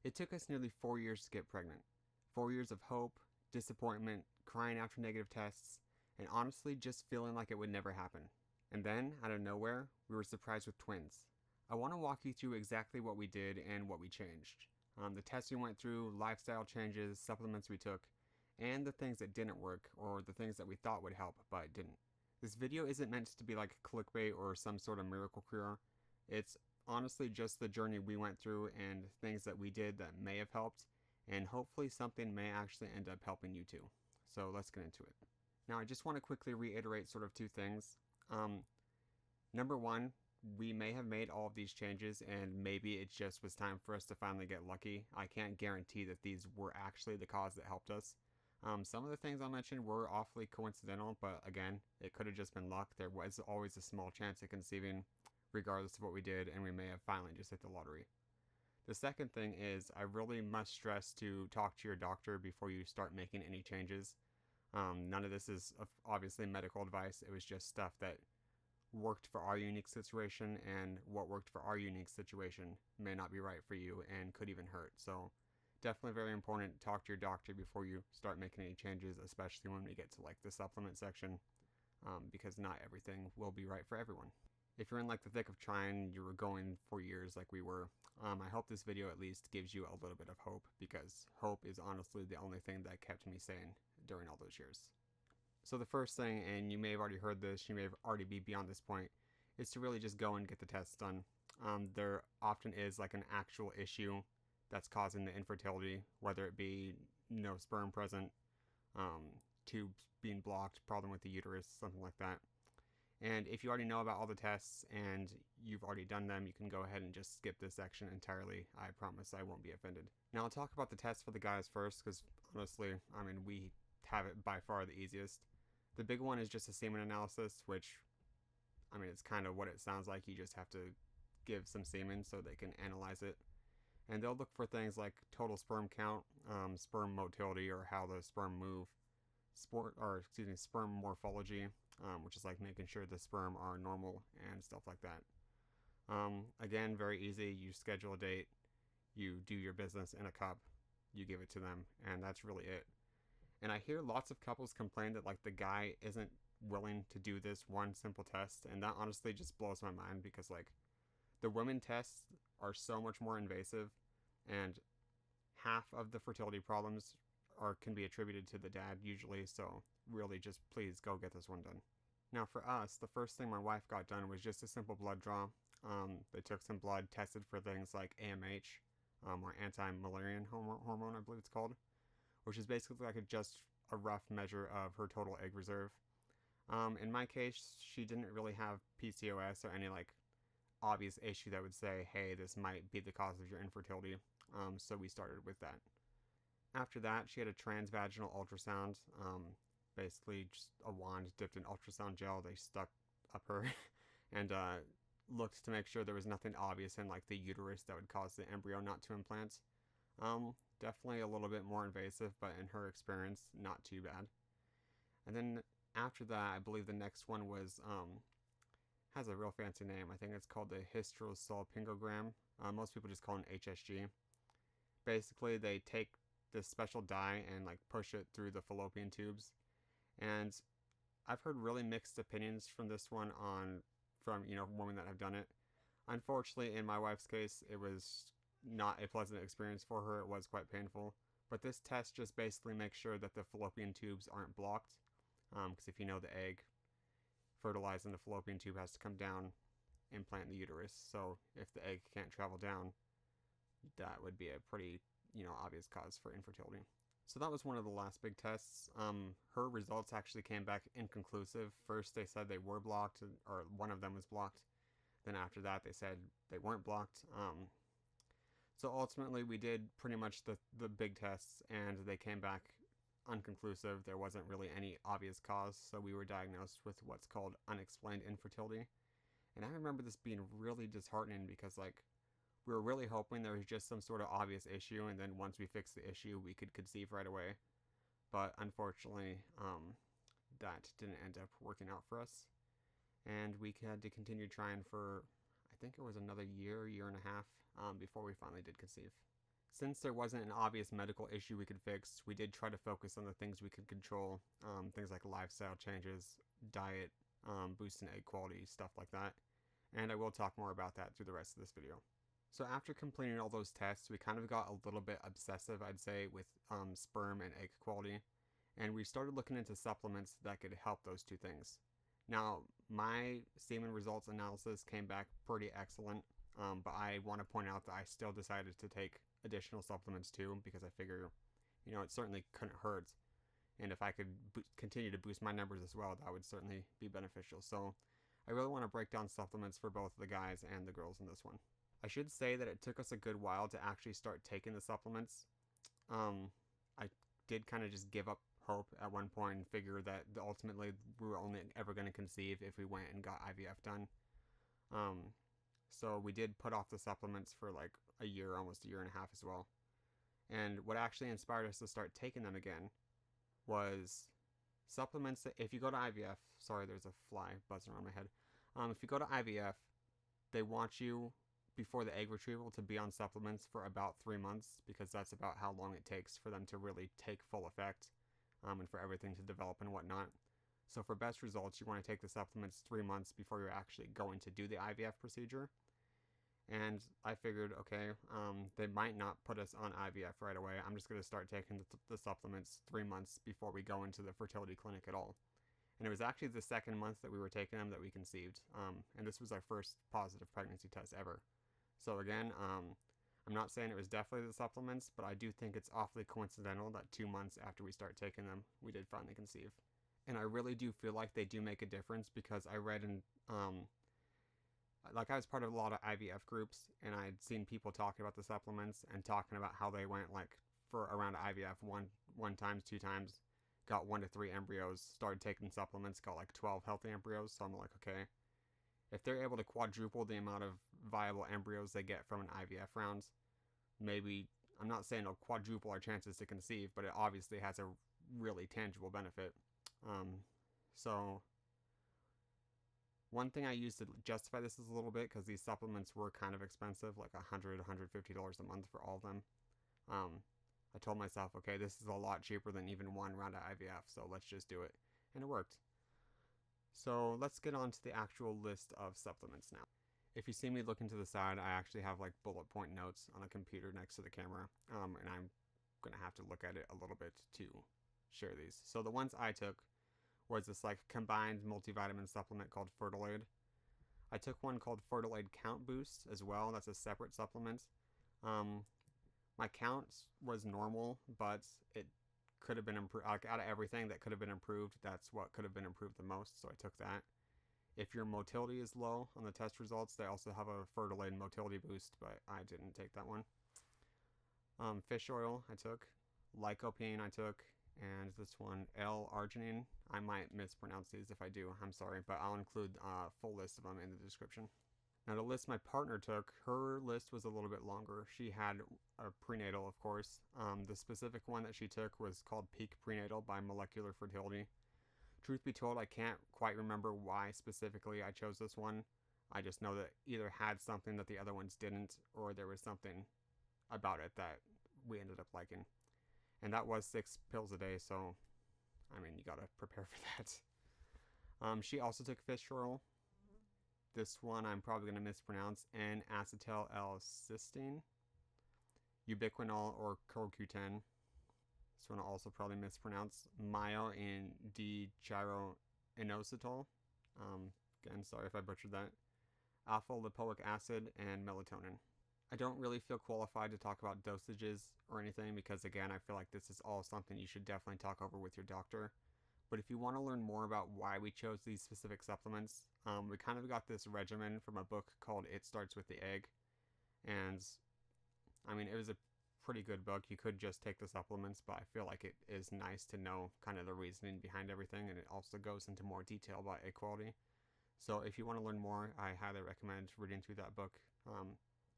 It took us nearly 4 years to get pregnant. 4 years of hope, disappointment, crying after negative tests, and honestly just feeling like it would never happen. And then, out of nowhere, we were surprised with twins. I want to walk you through exactly what we did and what we changed. The tests we went through, lifestyle changes, supplements we took, and the things that didn't work, or the things that we thought would help but didn't. This video isn't meant to be like clickbait or some sort of miracle cure. It's honestly just the journey we went through and things that we did that may have helped, and hopefully something may actually end up helping you too. So let's get into it. Now, I just want to quickly reiterate sort of two things. Number one, we may have made all of these changes and maybe it just was time for us to finally get lucky. I can't guarantee that these were actually the cause that helped us. Some of the things I mentioned were awfully coincidental, but again, it could have just been luck. There was always a small chance of conceiving, regardless of what we did, and we may have finally just hit the lottery. The second thing is, I really must stress to talk to your doctor before you start making any changes. None of this is obviously medical advice. It was just stuff that worked for our unique situation, and what worked for our unique situation may not be right for you and could even hurt. So definitely very important to talk to your doctor before you start making any changes, especially when we get to like the supplement section, because not everything will be right for everyone. If you're in like the thick of trying, you were going for years like we were, I hope this video at least gives you a little bit of hope, because hope is honestly the only thing that kept me sane during all those years. So the first thing, and you may have already heard this, you may have already be beyond this point, is to really just go and get the tests done. There often is like an actual issue that's causing the infertility, whether it be no sperm present, tubes being blocked, problem with the uterus, something like that. And if you already know about all the tests and you've already done them, you can go ahead and just skip this section entirely. I promise I won't be offended. Now I'll talk about the tests for the guys first, because honestly, I mean, we have it by far the easiest. The big one is just a semen analysis, which, I mean, it's kind of what it sounds like. You just have to give some semen so they can analyze it. And they'll look for things like total sperm count, sperm motility, or how the sperm move, sperm morphology, which is like making sure the sperm are normal and stuff like that. Again, very easy. You schedule a date, you do your business in a cup, you give it to them, and that's really it. And I hear lots of couples complain that like the guy isn't willing to do this one simple test, and that honestly just blows my mind, because like the women tests are so much more invasive, and half of the fertility problems can be attributed to the dad usually. So really, just please go get this one done. Now for us, the first thing my wife got done was just a simple blood draw. They took some blood, tested for things like AMH, or anti-Mullerian hormone, I believe it's called, which is basically like just a rough measure of her total egg reserve. In my case, she didn't really have PCOS or any like obvious issue that would say, hey, this might be the cause of your infertility. So we started with that. After that, she had a transvaginal ultrasound. Basically just a wand dipped in ultrasound gel they stuck up her and looked to make sure there was nothing obvious in like the uterus that would cause the embryo not to implant. Definitely a little bit more invasive, but in her experience, not too bad. And then after that, I believe the next one was, has a real fancy name. I think it's called the hysterosalpingogram. Most people just call it an HSG. Basically, they take this special dye and like push it through the fallopian tubes. And I've heard really mixed opinions from this one from women that have done it. Unfortunately, in my wife's case, it was not a pleasant experience for her. It was quite painful. But this test just basically makes sure that the fallopian tubes aren't blocked. Because if you know, the egg fertilizing the fallopian tube has to come down, implant in the uterus. So if the egg can't travel down, that would be a pretty, obvious cause for infertility. So that was one of the last big tests. Her results actually came back inconclusive. First they said they were blocked, or one of them was blocked. Then after that they said they weren't blocked. So ultimately we did pretty much the big tests, and they came back unconclusive. There wasn't really any obvious cause, so we were diagnosed with what's called unexplained infertility. And I remember this being really disheartening, because like we were really hoping there was just some sort of obvious issue, and then once we fixed the issue we could conceive right away. But unfortunately, that didn't end up working out for us, and we had to continue trying for, I think it was another year and a half, before we finally did conceive. Since there wasn't an obvious medical issue we could fix, we did try to focus on the things we could control, things like lifestyle changes, diet, boosting egg quality, stuff like that. And I will talk more about that through the rest of this video. So after completing all those tests, we kind of got a little bit obsessive, I'd say, with sperm and egg quality. And we started looking into supplements that could help those two things. Now, my semen results analysis came back pretty excellent, but I want to point out that I still decided to take additional supplements too, because I figure, it certainly couldn't hurt. And if I could continue to boost my numbers as well, that would certainly be beneficial. So I really want to break down supplements for both the guys and the girls in this one. I should say that it took us a good while to actually start taking the supplements. I did kind of just give up hope at one point and figure that ultimately we were only ever going to conceive if we went and got IVF done. So we did put off the supplements for like a year, almost a year and a half as well. And what actually inspired us to start taking them again was supplements that, if you go to IVF, sorry, there's a fly buzzing around my head. If you go to IVF, they want you, before the egg retrieval, to be on supplements for about 3 months, because that's about how long it takes for them to really take full effect, and for everything to develop and whatnot. So for best results, you want to take the supplements 3 months before you're actually going to do the IVF procedure. And I figured, okay, they might not put us on IVF right away. I'm just going to start taking the supplements 3 months before we go into the fertility clinic at all. And it was actually the second month that we were taking them that we conceived. And this was our first positive pregnancy test ever. So again, I'm not saying it was definitely the supplements, but I do think it's awfully coincidental that 2 months after we start taking them, we did finally conceive. And I really do feel like they do make a difference, because I read in, I was part of a lot of IVF groups, and I'd seen people talking about the supplements and talking about how they went like for around IVF one times, 2 times, got 1 to 3 embryos, started taking supplements, got like 12 healthy embryos. So I'm like, okay, if they're able to quadruple the amount of viable embryos they get from an IVF round, maybe, I'm not saying it'll quadruple our chances to conceive, but it obviously has a really tangible benefit. So one thing I used to justify this is a little bit, because these supplements were kind of expensive, like $100, $150 a month for all of them. I told myself, okay, this is a lot cheaper than even one round of IVF, so let's just do it. And it worked. So let's get on to the actual list of supplements now. If you see me looking to the side, I actually have like bullet point notes on a computer next to the camera, and I'm going to have to look at it a little bit to share these. So the ones I took was this like combined multivitamin supplement called Fertilaid. I took one called Fertilaid Count Boost as well. That's a separate supplement. My count was normal, but it could have been improved. Like, out of everything that could have been improved, that's what could have been improved the most, so I took that. If your motility is low on the test results, they also have a Fertilaid motility boost, but I didn't take that one. Fish oil I took, Lycopene I took, and this one, L-Arginine. I might mispronounce these if I do, I'm sorry, but I'll include a full list of them in the description. Now the list my partner took, her list was a little bit longer. She had a prenatal, of course. The specific one that she took was called Peak Prenatal by Molecular Fertility. Truth be told, I can't quite remember why specifically I chose this one. I just know that either had something that the other ones didn't, or there was something about it that we ended up liking. And that was 6 pills a day, so, I mean, you gotta prepare for that. She also took fish oil. This one I'm probably gonna mispronounce. N-Acetyl-L-Cysteine, ubiquinol or CoQ10. This one I'll also probably mispronounce. Myo and D-gyroinositol. Again, sorry if I butchered that. Alpha lipoic acid and melatonin. I don't really feel qualified to talk about dosages or anything, because again, I feel like this is all something you should definitely talk over with your doctor. But if you want to learn more about why we chose these specific supplements, we kind of got this regimen from a book called It Starts With the Egg. And I mean, it was a pretty good book. You could just take the supplements, but I feel like it is nice to know kind of the reasoning behind everything, and it also goes into more detail about egg quality. So if you want to learn more, I highly recommend reading through that book.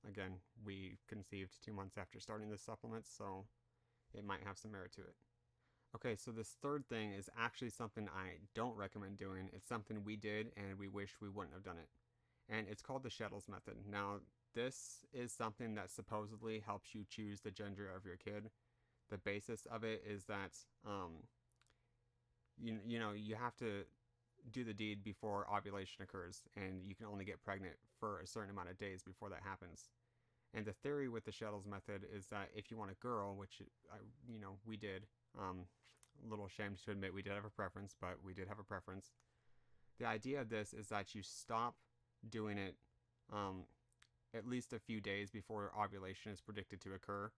Again, we conceived 2 months after starting this supplement, so it might have some merit to it. Okay, so this third thing is actually something I don't recommend doing. It's something we did and we wish we wouldn't have done it. And it's called the Shettle's method. Now, this is something that supposedly helps you choose the gender of your kid. The basis of it is that you have to do the deed before ovulation occurs, and you can only get pregnant for a certain amount of days before that happens. And the theory with the Shettle's method is that if you want a girl, which we did, a little ashamed to admit we did have a preference, but we did have a preference. The idea of this is that you stop doing it at least a few days before ovulation is predicted to occur,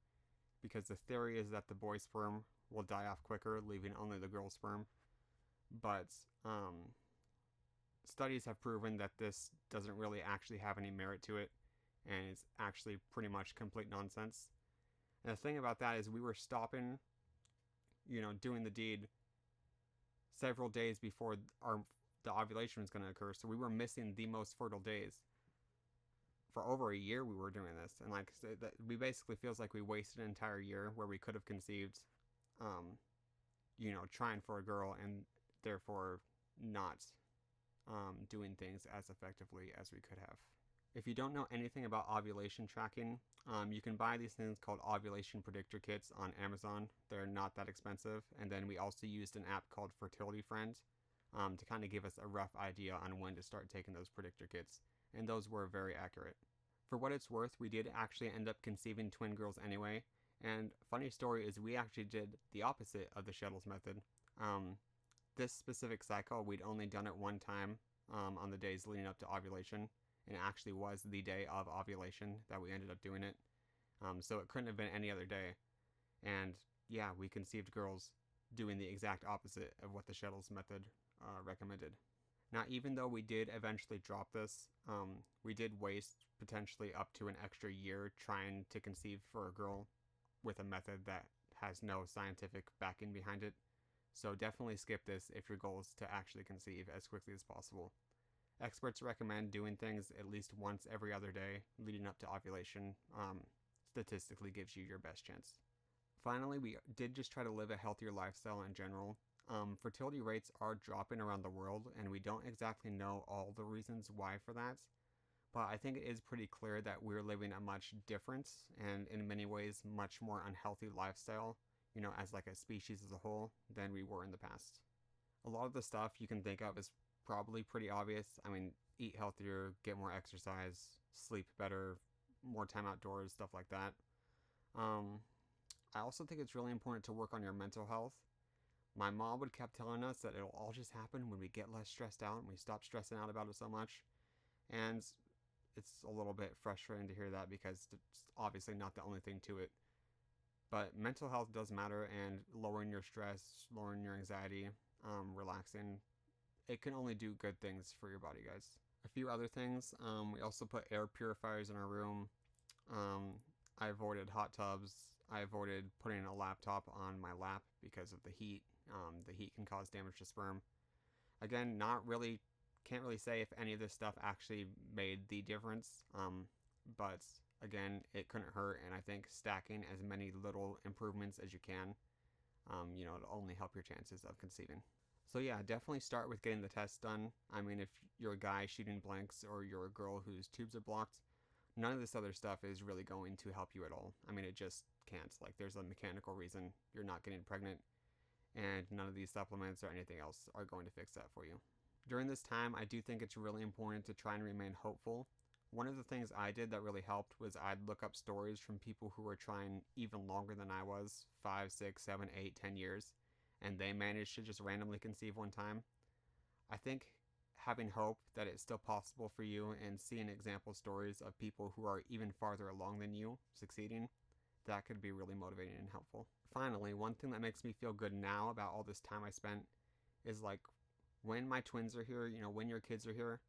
because the theory is that the boy sperm will die off quicker, leaving only the girl sperm. But studies have proven that this doesn't really actually have any merit to it, and it's actually pretty much complete nonsense. And the thing about that is we were stopping, doing the deed several days before the ovulation was going to occur, so we were missing the most fertile days. For over a year we were doing this, and like we basically feels like we wasted an entire year where we could have conceived, trying for a girl, and therefore not doing things as effectively as we could have. If you don't know anything about ovulation tracking, you can buy these things called ovulation predictor kits on Amazon. They're not that expensive. And then we also used an app called Fertility Friend to kind of give us a rough idea on when to start taking those predictor kits. And those were very accurate. For what it's worth, we did actually end up conceiving twin girls anyway. And funny story is we actually did the opposite of the Shettle's method. This specific cycle, we'd only done it one time on the days leading up to ovulation. And it actually was the day of ovulation that we ended up doing it. So it couldn't have been any other day. And yeah, we conceived girls doing the exact opposite of what the Shettle's method recommended. Now, even though we did eventually drop this, we did waste potentially up to an extra year trying to conceive for a girl with a method that has no scientific backing behind it. So definitely skip this if your goal is to actually conceive as quickly as possible. Experts recommend doing things at least once every other day leading up to ovulation. Statistically gives you your best chance. Finally, we did just try to live a healthier lifestyle in general. Fertility rates are dropping around the world, and we don't exactly know all the reasons why for that. But I think it is pretty clear that we're living a much different and in many ways much more unhealthy lifestyle, as like a species as a whole, than we were in the past. A lot of the stuff you can think of is probably pretty obvious. I mean, eat healthier, get more exercise, sleep better, more time outdoors, stuff like that. I also think it's really important to work on your mental health. My mom would kept telling us that it'll all just happen when we get less stressed out and we stop stressing out about it so much. And it's a little bit frustrating to hear that because it's obviously not the only thing to it. But mental health does matter, and lowering your stress, lowering your anxiety, relaxing, it can only do good things for your body, guys. A few other things, we also put air purifiers in our room. I avoided hot tubs. I avoided putting a laptop on my lap because of the heat. The heat can cause damage to sperm. Again, can't really say if any of this stuff actually made the difference. But again, it couldn't hurt, and I think stacking as many little improvements as you can, it'll only help your chances of conceiving. So yeah, definitely start with getting the test done. I mean, if you're a guy shooting blanks or you're a girl whose tubes are blocked, none of this other stuff is really going to help you at all. I mean, it just can't. Like, there's a mechanical reason you're not getting pregnant, and none of these supplements or anything else are going to fix that for you. During this time, I do think it's really important to try and remain hopeful. One of the things I did that really helped was I'd look up stories from people who were trying even longer than I was, 5, 6, 7, 8, 10 years, and they managed to just randomly conceive one time. I think having hope that it's still possible for you and seeing example stories of people who are even farther along than you succeeding, that could be really motivating and helpful. Finally, one thing that makes me feel good now about all this time I spent is like when my twins are here, when your kids are here,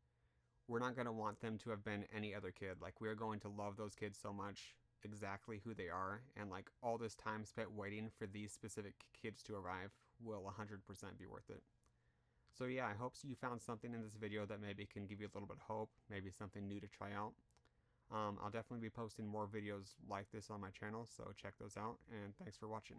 we're not going to want them to have been any other kid. Like, we're going to love those kids so much, exactly who they are, and like all this time spent waiting for these specific kids to arrive will 100% be worth it. So yeah, I hope you found something in this video that maybe can give you a little bit of hope, maybe something new to try out. I'll definitely be posting more videos like this on my channel, so check those out, and thanks for watching.